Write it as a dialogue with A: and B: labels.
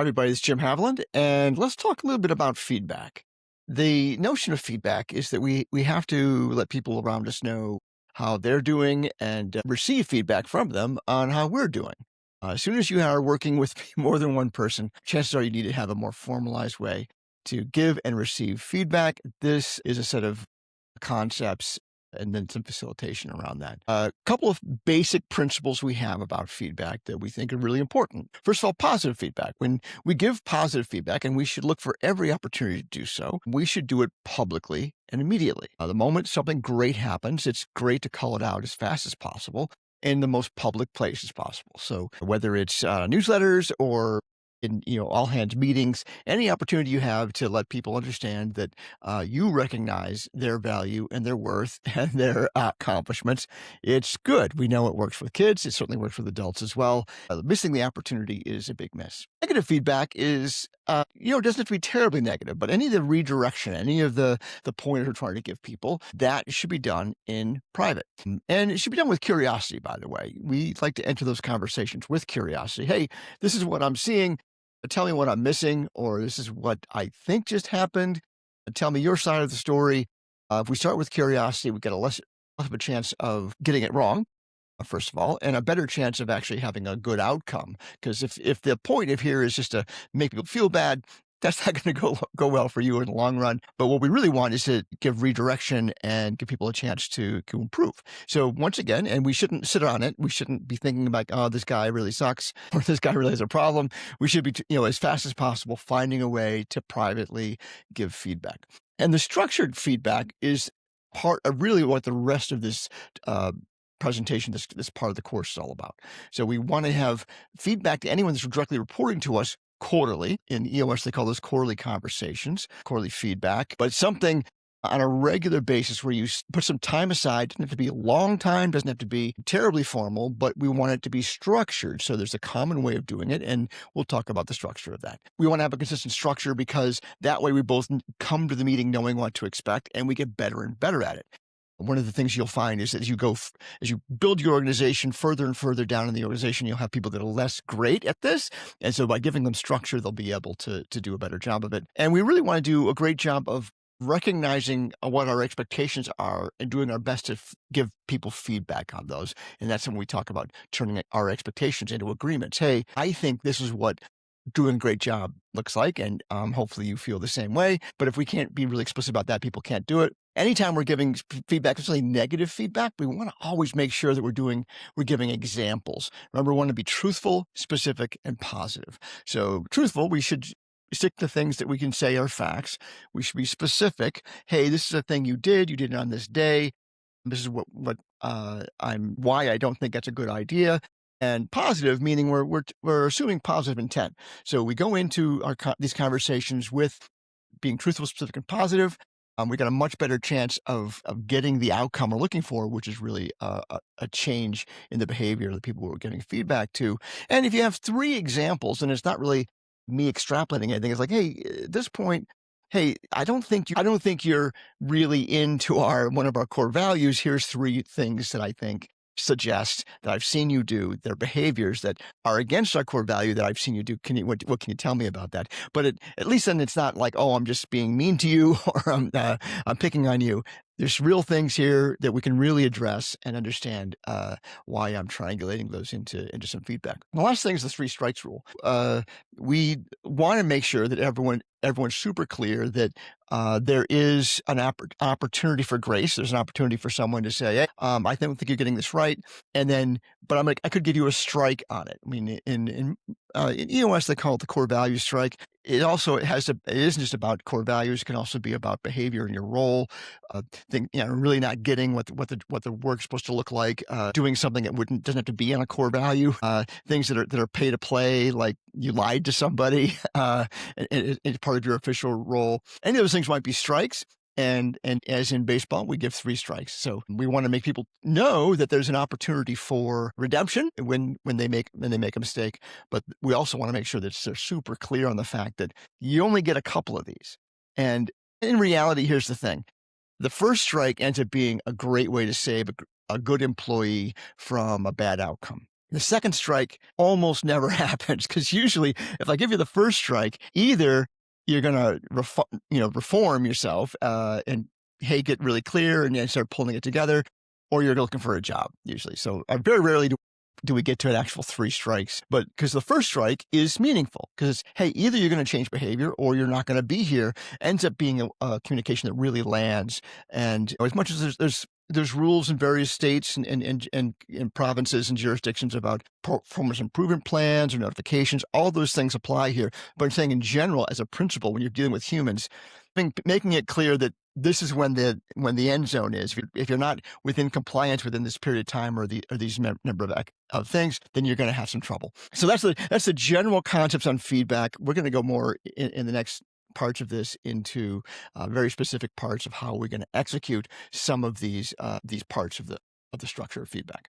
A: Hi, everybody, it's Jim Haviland, and let's talk a little bit about feedback. The notion of feedback is that we have to let people around us know how they're doing and receive feedback from them on how we're doing. As soon as you are working with more than one person, chances are you need to have a more formalized way to give and receive feedback. This is a set of concepts and then some facilitation around that. A couple of basic principles we have about feedback that we think are really important. First of all, positive feedback. When we give positive feedback, and we should look for every opportunity to do so, we should do it publicly and immediately. The moment something great happens, it's great to call it out as fast as possible in the most public place as possible. So whether it's newsletters or in all hands meetings, any opportunity you have to let people understand that you recognize their value and their worth and their accomplishments, it's good. We know it works with kids. It certainly works with adults as well. Missing the opportunity is a big miss. Negative feedback is, it doesn't have to be terribly negative, but any of the redirection, any of the pointers we're trying to give people, that should be done in private. And it should be done with curiosity, by the way. We like to enter those conversations with curiosity. Hey, this is what I'm seeing. Tell me what I'm missing, or this is what I think just happened. Tell me your side of the story. If we start with curiosity, we get less of a chance of getting it wrong, first of all, and a better chance of actually having a good outcome. Because if the point of here is just to make people feel bad, that's not going to go well for you in the long run. But what we really want is to give redirection and give people a chance to improve. So once again, and we shouldn't sit on it. We shouldn't be thinking about, oh, this guy really sucks or this guy really has a problem. We should be, as fast as possible, finding a way to privately give feedback. And the structured feedback is part of really what the rest of this presentation, this part of the course is all about. So we want to have feedback to anyone that's directly reporting to us quarterly. In EOS, they call those quarterly conversations, quarterly feedback, but something on a regular basis where you put some time aside. Doesn't have to be a long time, doesn't have to be terribly formal, but we want it to be structured. So there's a common way of doing it, and we'll talk about the structure of that. We want to have a consistent structure because that way we both come to the meeting knowing what to expect, and we get better and better at it. One of the things you'll find is as you build your organization further and further down in the organization, you'll have people that are less great at this. And so by giving them structure, they'll be able to do a better job of it. And we really want to do a great job of recognizing what our expectations are and doing our best to give people feedback on those. And that's when we talk about turning our expectations into agreements. Hey, I think this is what doing a great job looks like. And hopefully you feel the same way. But if we can't be really explicit about that, people can't do it. Anytime we're giving feedback, especially negative feedback, we want to always make sure that we're giving examples. Remember, we want to be truthful, specific, and positive. So truthful, we should stick to things that we can say are facts. We should be specific. Hey, this is a thing you did it on this day. This is why I don't think that's a good idea. And positive, meaning we're assuming positive intent. So we go into these conversations with being truthful, specific, and positive. We got a much better chance of getting the outcome we're looking for, which is really a change in the behavior of the people we're giving feedback to. And if you have 3 examples, and it's not really me extrapolating anything, it's like, hey, at this point, hey, I don't think you're really into one of our core values. Here's 3 things that I think suggest that I've seen you do. Their behaviors that are against our core value that I've seen you do. What can you tell me about that? But at least then it's not like, oh, I'm just being mean to you or I'm picking on you. There's real things here that we can really address and understand why I'm triangulating those into some feedback. The last thing is the 3 strikes rule. We want to make sure that everyone's super clear that there is an opportunity for grace. There's an opportunity for someone to say, hey, I don't think you're getting this right. And then, but I could give you a strike on it. I mean, in EOS, they call it the core value strike. It isn't just about core values. It can also be about behavior in your role. Really not getting what the work's supposed to look like. Doing something that doesn't have to be on a core value. Things that are pay to play, like you lied to somebody. It's part of your official role. Any of those things might be strikes. And as in baseball, we give 3 strikes. So we want to make people know that there's an opportunity for redemption when they make a mistake. But we also want to make sure that they're super clear on the fact that you only get a couple of these. And in reality, here's the thing. The first strike ends up being a great way to save a good employee from a bad outcome. The second strike almost never happens because usually if I give you the first strike, either you're going to reform yourself and hey, get really clear and then start pulling it together, or you're looking for a job usually. So very rarely do we get to an actual 3 strikes, but because the first strike is meaningful because, hey, either you're going to change behavior or you're not going to be here, ends up being a communication that really lands. And as much as there's rules in various states and provinces and jurisdictions about performance improvement plans or notifications, all those things apply here. But I'm saying in general, as a principle, when you're dealing with humans, making it clear that this is when the end zone is. If you're not within compliance within this period of time or these number of things, then you're going to have some trouble. So that's the general concepts on feedback. We're going to go more in the next parts of this into very specific parts of how we're going to execute some of these parts of the structure of feedback.